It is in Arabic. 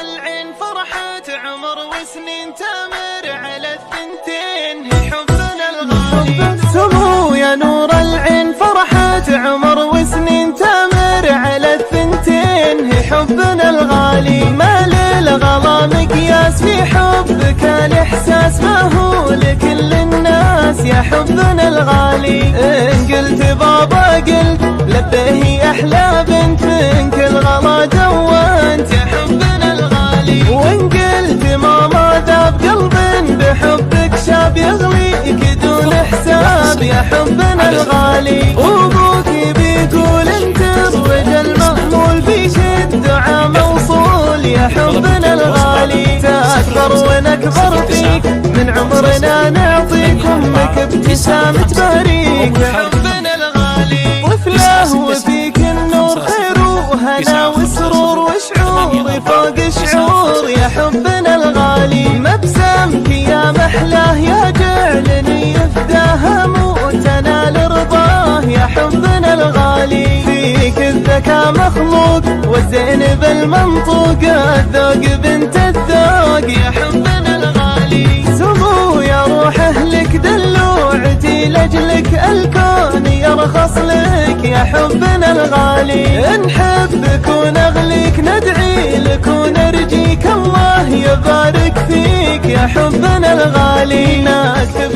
العين فرحة عمر وسنين تمر على الثنتين، هي حبنا الغالي. سمو يا نور العين فرحة عمر وسنين تمر على الثنتين، هي حبنا الغالي. ما للغلا مقياس في حبك الإحساس، ما هو لكل الناس يا حبنا الغالي. إن قلت بابا قلت لبيه أحلى بنت منك الغلا دوانت يا حبنا الغالي. وإن قلت ماما ذاب قلب بحبك شاب يغليك دون حساب يا حبنا الغالي. وابوك بيقول انت الرجل مأمول في الدعاء موصول يا حبنا الغالي. تأكبر ونكبر فيك من عمرنا نعطيك، امك ابتسامة تباريك يا حبنا الغالي. طفله وفيك النور خير وهنا وسرور وشعور فوق شعور يا حبنا الغالي. مبسمك يا محلاه يا جعلني يفداها موتنا لرضاه يا حبنا الغالي. فيك الذكاء مخلوق والزين بالمنطوق، الذوق بنت الذوق يا حبنا الغالي. سمو يا روح اهلك دلوعتي لاجلك الكون يرخص لك يا حبنا الغالي. نحبك ونغليك ندعي لك ونرجيك الله يبارك فيك يا حبنا الغالي. نكتب